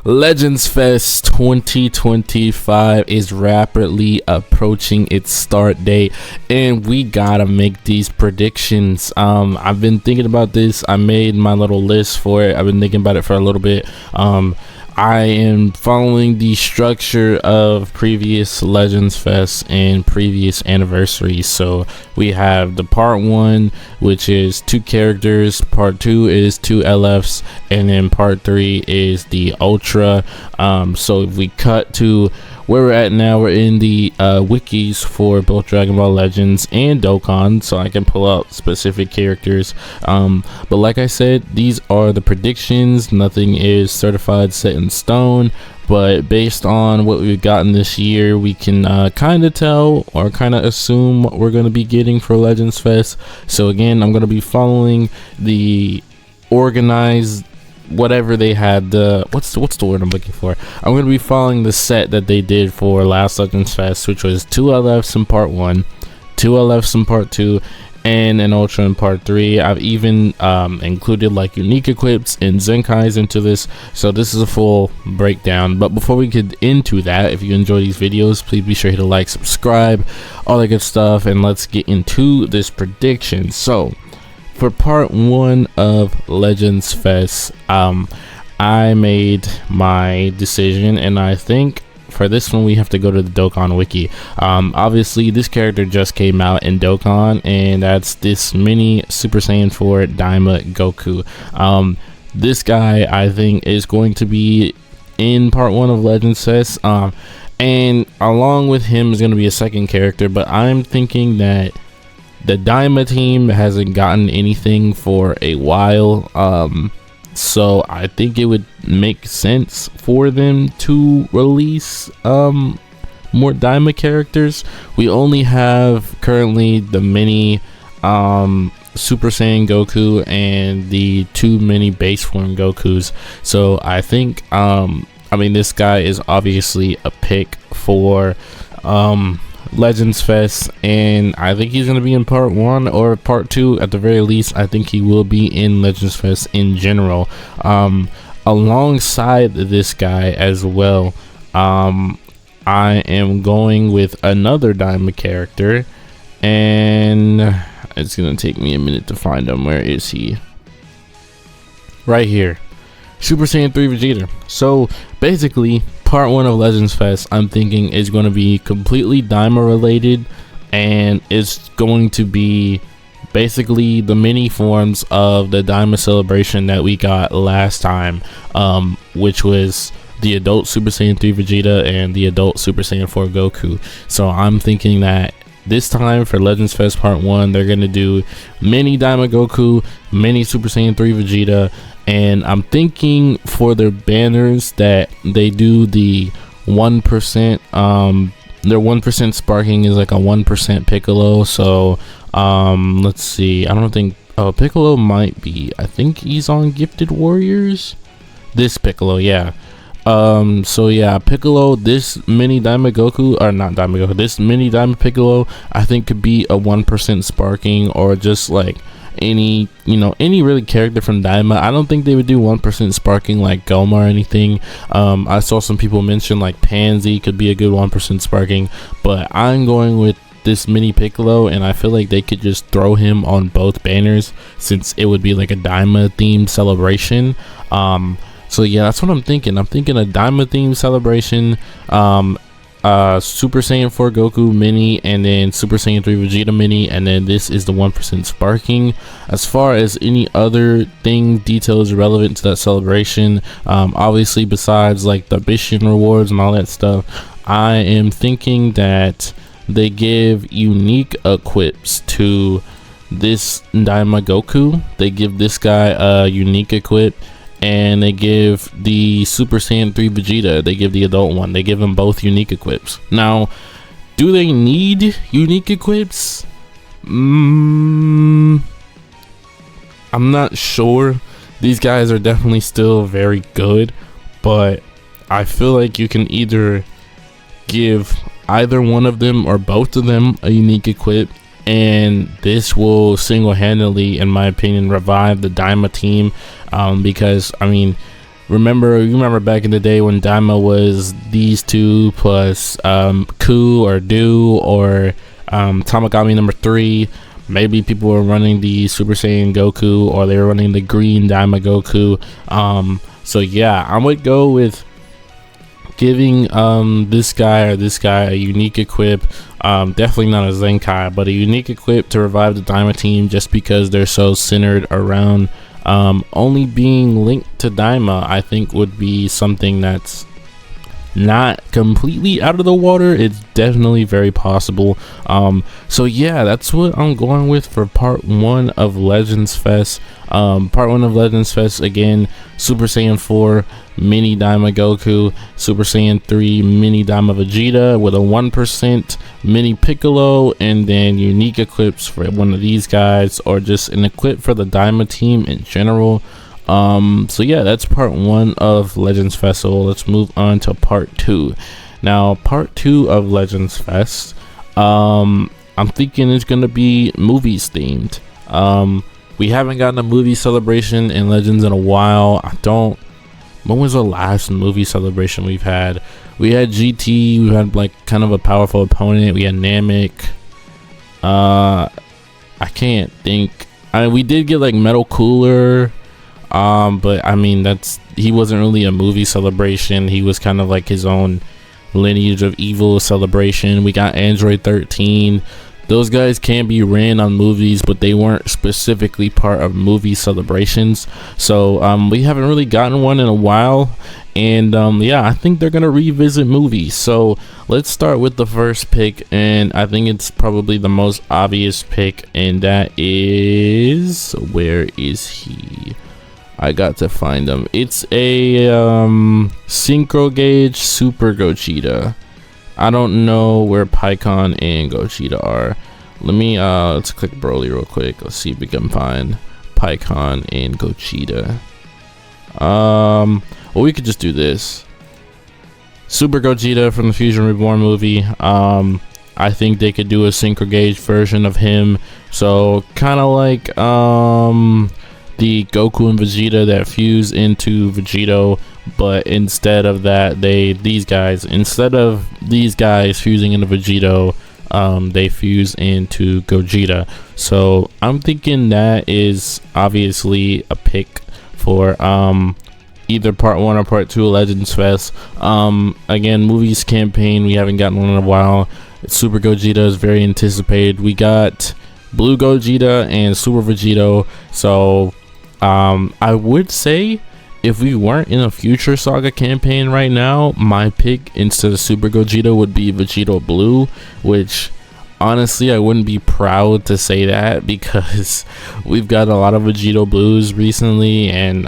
Legends Fest 2025 is rapidly approaching its start date, and we gotta make these predictions. I've been thinking about this. I made my little list for it. I've been thinking about it for a little bit. I am following the structure of previous Legends Fest and previous anniversaries. So we have the part 1, which is 2 characters, part 2 is 2 LFs, and then part 3 is the Ultra. So if we cut to where we're at now, we're in the wikis for both Dragon Ball Legends and Dokkan, so I can pull out specific characters. But like I said, these are the predictions. Nothing is certified set in stone, but based on what we've gotten this year, we can kind of tell or kind of assume what we're going to be getting for Legends Fest. So again, I'm going to be following the organized whatever they had, what's the word I'm looking for. I'm going to be following the set that they did for last Legends Fest, which was 2 LFs in part 1, 2 LFs in part 2, and an Ultra in part 3. I've even included like unique equips and Zenkais into this, so this is a full breakdown. But before we get into that, if you enjoy these videos, please be sure to like, subscribe, all that good stuff, and let's get into this prediction. So for part 1 of Legends Fest, I made my decision, and I think for this one we have to go to the Dokkan wiki. Obviously this character just came out in Dokkan, and that's this mini Super Saiyan 4 Daima Goku. This guy I think is going to be in part 1 of Legends Fest, and along with him is going to be a second character, but I'm thinking that the Daima team hasn't gotten anything for a while, so I think it would make sense for them to release more Daima characters. We only have currently the mini Super Saiyan Goku and the 2 mini base form Gokus, so I think I mean, this guy is obviously a pick for Legends Fest, and I think he's going to be in part 1 or part 2 at the very least. I think he will be in Legends Fest in general, alongside this guy as well. I am going with another Daima character, and it's going to take me a minute to find him. Where is he? Right here. Super Saiyan 3 Vegeta. So basically part 1 of Legends Fest, I'm thinking, is going to be completely Daima related, and it's going to be basically the mini forms of the Daima celebration that we got last time, which was the adult Super Saiyan 3 Vegeta and the adult Super Saiyan 4 Goku. So I'm thinking that this time for Legends Fest part 1, they're going to do mini Daima Goku, mini Super Saiyan 3 Vegeta, and I'm thinking for their banners that they do the 1%, their 1% sparking is like a 1% Piccolo. So let's see, I don't think, Piccolo might be, I think he's on Gifted Warriors, this Piccolo, yeah. So yeah, Piccolo, this mini Daima Goku, or not Daima Goku, this mini Daima Piccolo, I think could be a 1% sparking, or just like any, you know, any really character from Daima. I don't think they would do 1% sparking like Goma or anything. I saw some people mention like Pansy could be a good 1% sparking, but I'm going with this mini Piccolo, and I feel like they could just throw him on both banners since it would be like a Daima themed celebration. So yeah, that's what I'm thinking. I'm thinking a Daima themed celebration, Super Saiyan 4 Goku mini, and then Super Saiyan 3 Vegeta mini, and then this is the 1% sparking. As far as any other thing, details relevant to that celebration, obviously besides like the mission rewards and all that stuff, I am thinking that they give unique equips to this Daima Goku. They give this guy a unique equip, and they give the Super Saiyan 3 Vegeta, they give the adult one, they give them both unique equips. Now, do they need unique equips? I'm not sure. These guys are definitely still very good, but I feel like you can either give either one of them or both of them a unique equip, and this will single-handedly, in my opinion, revive the Daima team, because I mean, You remember back in the day when Daima was these two plus Ku or Do or Tamagami number 3. Maybe people were running the Super Saiyan Goku, or they were running the green Daima Goku. So yeah, I would go with giving this guy a unique equip. Definitely not a Zenkai, but a unique equip to revive the Daima team, just because they're so centered around only being linked to Daima. I think would be something that's not completely out of the water. It's definitely very possible. So yeah, that's what I'm going with for part 1 of Legends Fest. Part 1 of Legends Fest, again, Super Saiyan 4 mini Daima Goku, Super Saiyan 3 mini Daima Vegeta with a 1% mini Piccolo, and then unique equips for one of these guys, or just an equip for the Daima team in general. So yeah, that's part 1 of Legends Festival. Let's move on to part 2. Now, part 2 of Legends Fest, I'm thinking it's gonna be movies themed. We haven't gotten a movie celebration in Legends in a while. When was the last movie celebration we've had? We had GT, we had like kind of a powerful opponent, we had Namek. I can't think. We did get like Metal Cooler. But I mean, he wasn't really a movie celebration. He was kind of like his own lineage of evil celebration. We got Android 13. Those guys can be ran on movies, but they weren't specifically part of movie celebrations. So we haven't really gotten one in a while, and yeah, I think they're gonna revisit movies. So let's start with the first pick, and I think it's probably the most obvious pick, and that is, where is he? I got to find him. It's a Synchro Gauge Super Gogeta. I don't know where Pikkon and Gogeta are. Let's click Broly real quick. Let's see if we can find Pikkon and Gogeta. Well, we could just do this. Super Gogeta from the Fusion Reborn movie. I think they could do a Synchro Gauge version of him. So kind of like the Goku and Vegeta that fuse into Vegito, but instead of that, instead of these guys fusing into Vegito, they fuse into Gogeta. So I'm thinking that is obviously a pick for either part 1 or part 2 of Legends Fest. Again, movies campaign, we haven't gotten one in a while. Super Gogeta is very anticipated. We got Blue Gogeta and Super Vegito. So I would say, if we weren't in a Future Saga campaign right now, my pick instead of Super Gogeta would be Vegito Blue, which honestly I wouldn't be proud to say that, because we've got a lot of Vegito Blues recently, and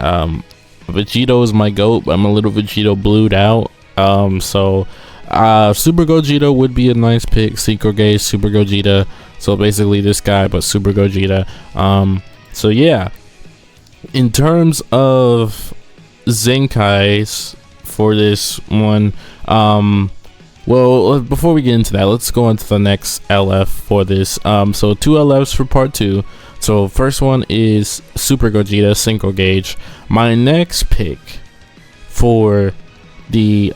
Vegito is my goat, but I'm a little Vegito Blued out. So Super Gogeta would be a nice pick. Synchro Gauge Super Gogeta, so basically this guy but Super Gogeta. So yeah, in terms of Zenkais for this one, well, before we get into that, let's go on to the next LF for this. So 2 LFs for part 2. So first one is Super Gogeta Synchro Gauge. My next pick for the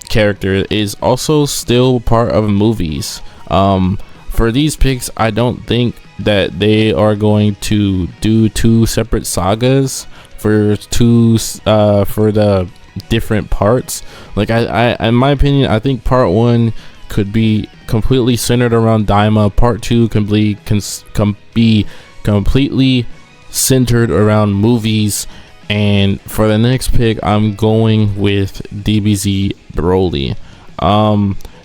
character is also still part of movies. For these picks, I don't think that they are going to do 2 separate sagas for the different parts. Like I in my opinion, I think part 1 could be completely centered around Daima. Part 2 can be completely centered around movies. And for the next pick, I'm going with DBZ Broly.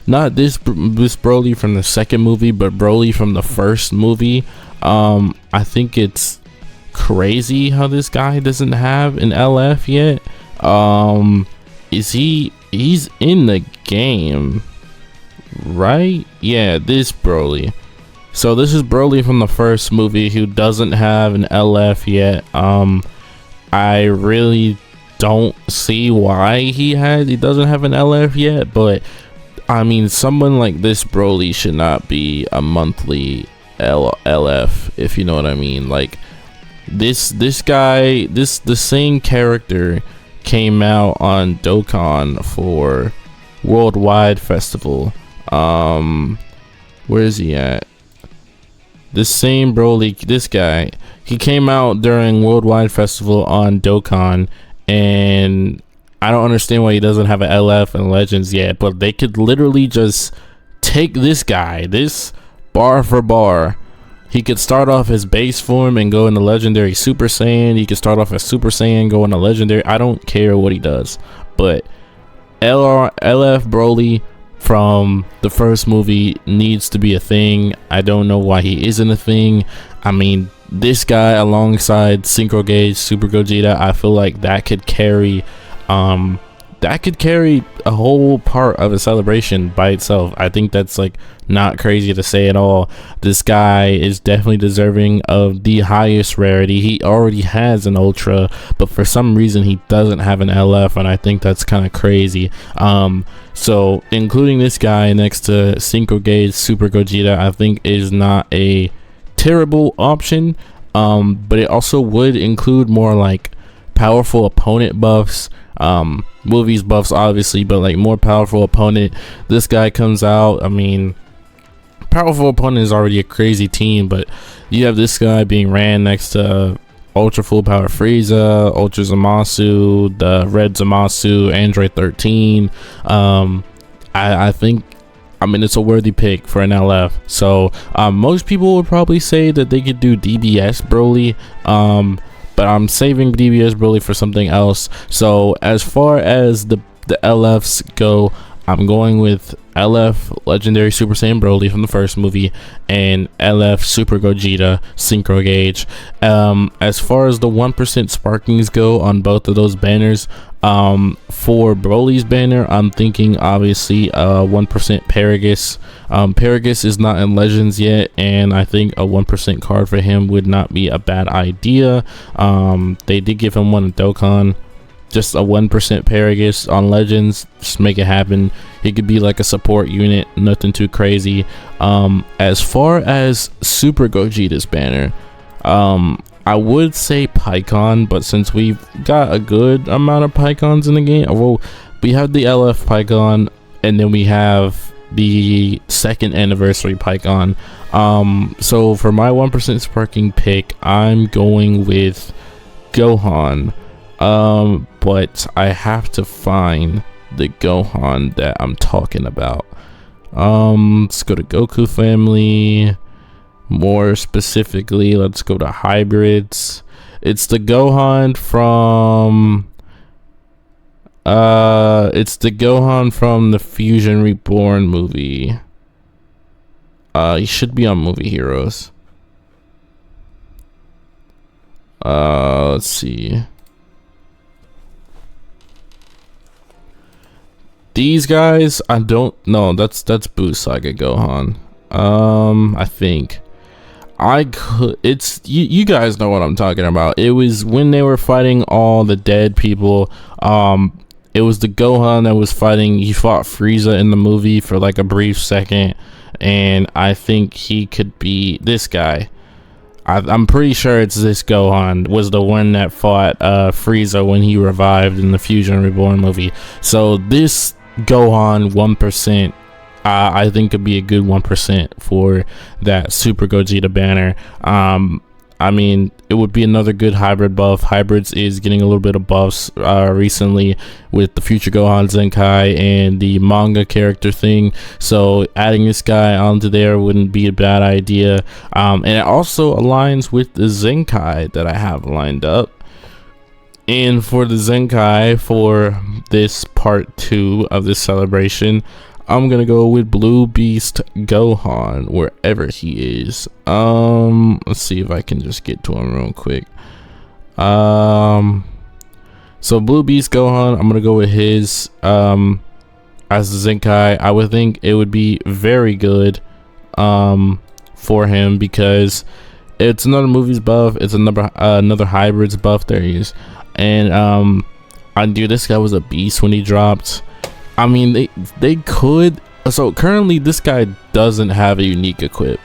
Not this Broly from the second movie, but Broly from the first movie. I think it's crazy how this guy doesn't have an LF yet. He's in the game, right? Yeah, this Broly. So this is Broly from the first movie who doesn't have an LF yet. I really don't see why he doesn't have an LF yet, but I mean, someone like this Broly should not be a monthly LF, if you know what I mean. Like, The same character came out on Dokkan for Worldwide Festival. Where is he at? This same Broly, this guy, he came out during Worldwide Festival on Dokkan, and I don't understand why he doesn't have an LF and Legends yet, but they could literally just take this guy, this bar for bar. He could start off his base form and go into Legendary Super Saiyan. He could start off as Super Saiyan, go into Legendary. I don't care what he does, but LF Broly from the first movie needs to be a thing. I don't know why he isn't a thing. I mean, this guy alongside Synchro Gauge, Super Gogeta, I feel like that could carry a whole part of a celebration by itself. I think that's like not crazy to say at all. This guy is definitely deserving of the highest rarity. He already has an Ultra, but for some reason he doesn't have an LF, and I think that's kind of crazy. So including this guy next to Synchro Gauge, Super Gogeta, I think is not a terrible option. But it also would include more like powerful opponent buffs, movies buffs obviously, but like more powerful opponent. This guy comes out, I mean, powerful opponent is already a crazy team, but you have this guy being ran next to Ultra Full Power Frieza, Ultra Zamasu, the Red Zamasu, Android 13. I think, I mean, it's a worthy pick for an LF. So most people would probably say that they could do DBS Broly, but I'm saving DBS Broly for something else. So as far as the LFs go, I'm going with LF Legendary Super Saiyan Broly from the first movie and LF Super Gogeta Synchro Gauge. As far as the 1% sparkings go on both of those banners, for Broly's banner, I'm thinking obviously 1% Paragus. Paragus is not in Legends yet, and I think a 1% card for him would not be a bad idea. They did give him one in Dokkan. Just a 1% Paragus on Legends, just make it happen. He could be like a support unit, nothing too crazy. As far as Super Gogeta's banner, I would say Pikkon, but since we've got a good amount of Pikkons in the game, well, we have the LF Pikkon, and then we have the 2nd anniversary Pikkon. So for my 1% sparking pick, I'm going with Gohan. But I have to find the Gohan that I'm talking about. Let's go to Goku family. More specifically, let's go to hybrids. It's the Gohan from the Fusion Reborn movie. He should be on Movie Heroes. Let's see. These guys, I don't know. That's Boost Saga Gohan. I think it's you guys know what I'm talking about. It was when they were fighting all the dead people. It was the Gohan that was fighting. He fought Frieza in the movie for like a brief second, and I think he could be this guy. I'm pretty sure it's this Gohan was the one that fought Frieza when he revived in the Fusion Reborn movie. So this Gohan 1%, I think could be a good 1% for that Super Gogeta banner. I mean, it would be another good hybrid buff. Hybrids is getting a little bit of buffs recently with the Future Gohan Zenkai and the manga character thing. So adding this guy onto there wouldn't be a bad idea. And it also aligns with the Zenkai that I have lined up. And for the Zenkai, for this part 2 of this celebration, I'm gonna go with Blue Beast Gohan wherever he is. Let's see if I can just get to him real quick. So Blue Beast Gohan, I'm gonna go with his as the Zenkai. I would think it would be very good for him because it's another movies buff, it's another hybrids buff. There he is. And dude, this guy was a beast when he dropped. I mean, they could. So currently this guy doesn't have a unique equip,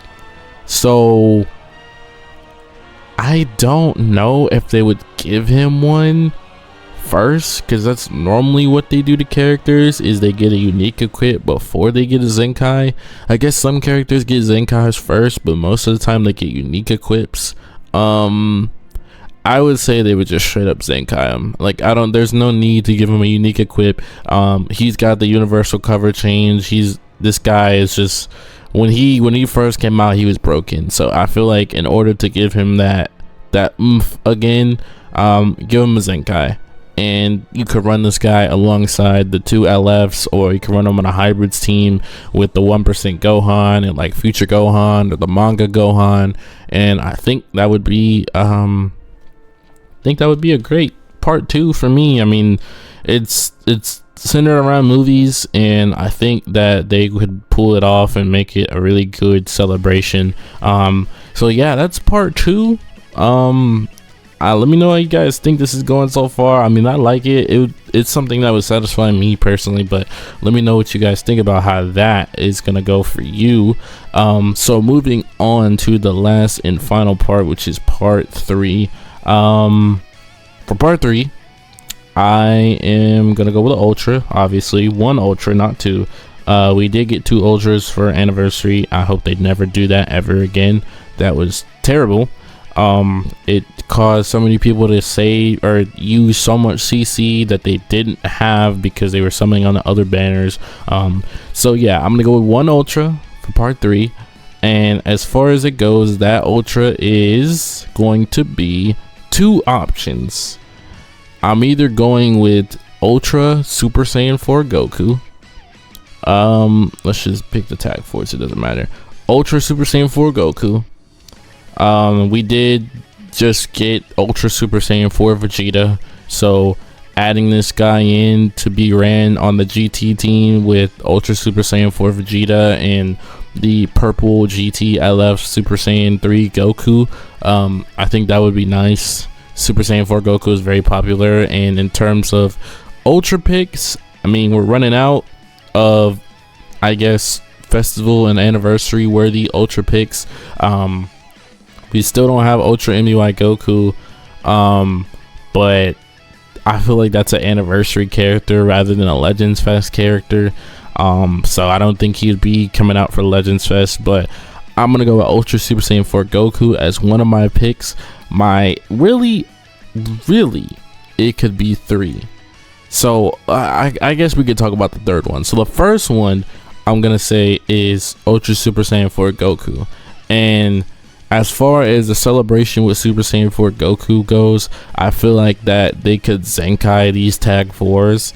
so I don't know if they would give him one first, because that's normally what they do to characters, is they get a unique equip before they get a Zenkai. I guess some characters get Zenkais first, but most of the time they get unique equips. I would say they would just straight up Zenkai him. Like, there's no need to give him a unique equip. He's got the universal cover change. This guy is just, when he first came out, he was broken. So I feel like in order to give him that oomph again, give him a Zenkai. And you could run this guy alongside the 2 LFs, or you can run him on a hybrids team with the 1% Gohan and like future Gohan or the manga Gohan. And I think that would be a great part 2 for me. I mean, it's centered around movies, and I think that they could pull it off and make it a really good celebration. So yeah, that's part 2. Let me know how you guys think this is going so far. I mean, I like it. It's something that would satisfy me personally, but let me know what you guys think about how that is gonna go for you. So moving on to the last and final part, which is part 3. For part 3, I am gonna go with an Ultra. Obviously, 1 Ultra, not 2. We did get 2 Ultras for anniversary. I hope they never do that ever again. That was terrible. It caused so many people to say or use so much CC that they didn't have because they were summoning on the other banners. So yeah, I'm gonna go with 1 Ultra for part 3, and as far as it goes, that Ultra is going to be 2 options. I'm either going with Ultra Super Saiyan 4 Goku. Let's just pick the tag for it, so it doesn't matter. Ultra Super Saiyan 4 Goku. We did just get Ultra Super Saiyan 4 Vegeta, so adding this guy in to be ran on the GT team with Ultra Super Saiyan 4 Vegeta and the purple GT LF Super Saiyan 3 Goku, I think that would be nice. Super Saiyan 4 Goku is very popular, and in terms of Ultra picks, I mean, we're running out of, I guess, festival and anniversary worthy Ultra picks. We still don't have Ultra MUI Goku, but I feel like that's an anniversary character rather than a Legends Fest character. So I don't think he'd be coming out for Legends Fest, but I'm gonna go with Ultra Super Saiyan 4 Goku as one of my picks. My really, it could be 3. So I guess we could talk about the third one. So the first one I'm gonna say is Ultra Super Saiyan 4 Goku, and as far as the celebration with Super Saiyan 4 Goku goes, I feel like that they could Zenkai these tag 4s.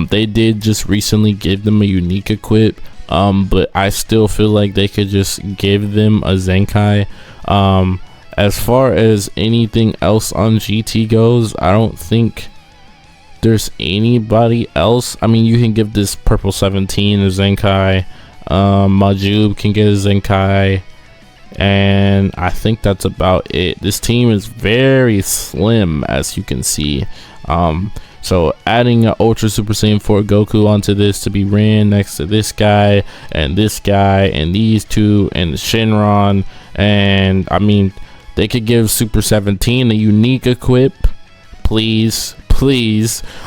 They did just recently give them a unique equip, but I still feel like they could just give them a Zenkai. As far as anything else on GT goes, I don't think there's anybody else. I mean, you can give this Purple 17 a Zenkai. Majub can get a Zenkai. And I think that's about it. This team is very slim, as you can see. So adding an Ultra Super Saiyan 4 Goku onto this to be ran next to this guy and these 2 and Shenron, and I mean, they could give Super 17 a unique equip, please,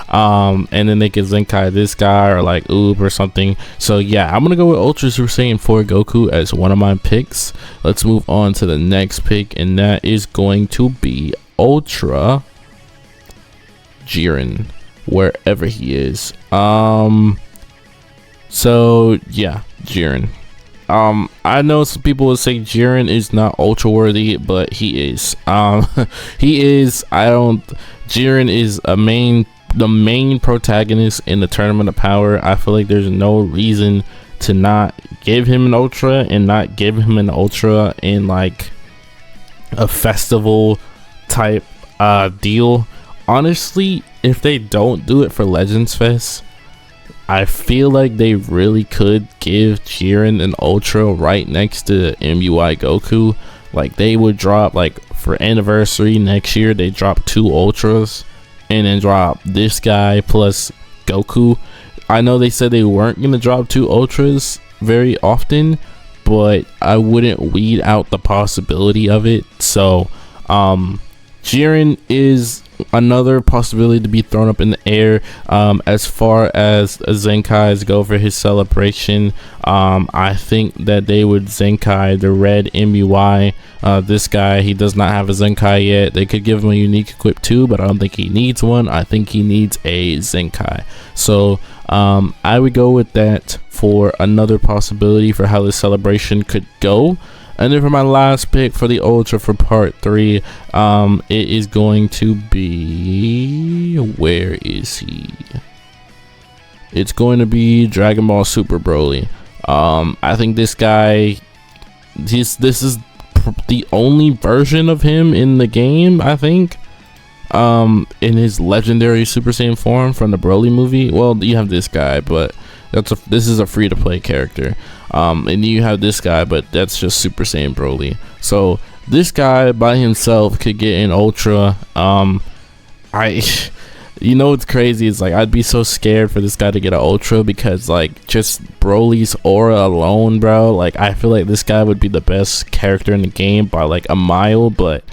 and then they could Zenkai this guy or like Oob or something. So yeah, I'm gonna go with Ultra Super Saiyan 4 Goku as one of my picks. Let's move on to the next pick, and that is going to be Ultra Jiren, wherever he is. So yeah, Jiren. I know some people would say Jiren is not ultra worthy, but he is. He is. Jiren is the main protagonist in the Tournament of Power. I feel like there's no reason to not give him an ultra and not give him an ultra in like a festival type deal. Honestly, if they don't do it for Legends Fest, I feel like they really could give Jiren an ultra right next to MUI Goku. Like, they would drop, like, for anniversary next year, they drop 2 ultras and then drop this guy plus Goku. I know they said they weren't gonna drop 2 ultras very often, but I wouldn't weed out the possibility of it. So Jiren is another possibility to be thrown up in the air. As far as Zenkai's go for his celebration, I think that they would Zenkai the red MUI. This guy, he does not have a Zenkai yet. They could give him a unique equip too, but I don't think he needs one. I think he needs a Zenkai. So I would go with that for another possibility for how this celebration could go. And then for my last pick for the Ultra for part 3, it is going to be, where is he? It's going to be Dragon Ball Super Broly. I think this guy, this is the only version of him in the game, I think. In his legendary Super Saiyan form from the Broly movie. Well, you have this guy, but this is a free to play character. And you have this guy, but that's just Super Saiyan Broly. So this guy by himself could get an Ultra. You know what's crazy is, like, I'd be so scared for this guy to get an Ultra because, like, just Broly's aura alone, bro. Like, I feel like this guy would be the best character in the game by like a mile, but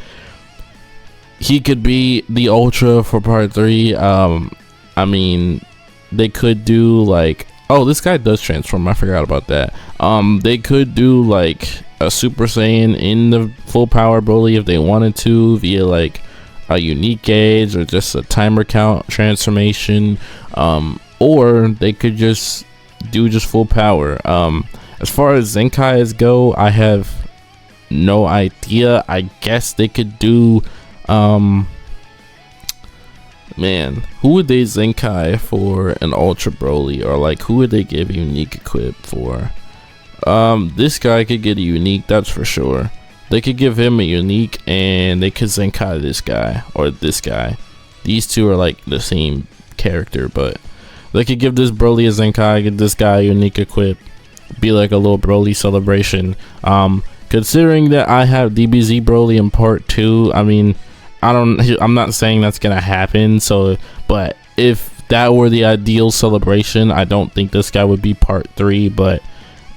he could be the Ultra for part 3. I mean, they could do like, oh, this guy does transform, I forgot about that. They could do like a Super Saiyan in the full power Broly if they wanted to, via like a unique gauge or just a timer count transformation, or they could just do just full power. As far as Zenkai's go, I have no idea. I guess they could do man, who would they Zenkai for an Ultra Broly, or like who would they give a unique equip for? This guy could get a unique, that's for sure. They could give him a unique and they could Zenkai this guy or this guy. These two are like the same character, but they could give this Broly a Zenkai, give this guy a unique equip, be like a little Broly celebration. Considering that I have DBZ Broly in part 2, I mean, I'm not saying that's gonna happen, so, but if that were the ideal celebration, I don't think this guy would be part 3, but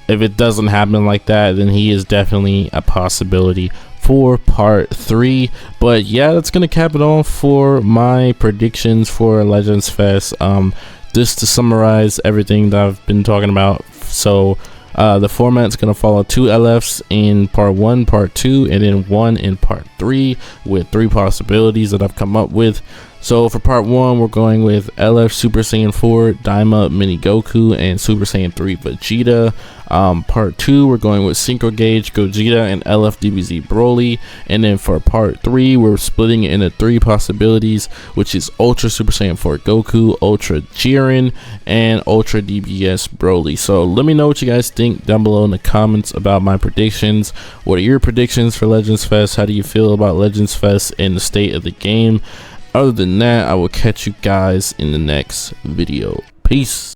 if it doesn't happen like that, then he is definitely a possibility for part 3. But yeah, that's gonna cap it all for my predictions for Legends Fest. Just to summarize everything that I've been talking about, so the format's gonna follow 2 LFs in part 1, part 2, and then 1 in part 3, with 3 possibilities that I've come up with. So for part 1, we're going with LF Super Saiyan 4 Daima Mini Goku and Super Saiyan 3 Vegeta. Part 2, we're going with Synchro Gauge Gogeta and LF DBZ Broly. And then for part 3, we're splitting it into 3 possibilities, which is Ultra Super Saiyan 4 Goku, Ultra Jiren, and Ultra DBS Broly. So let me know what you guys think down below in the comments about my predictions. What are your predictions for Legends Fest? How do you feel about Legends Fest and the state of the game? Other than that, I will catch you guys in the next video. Peace.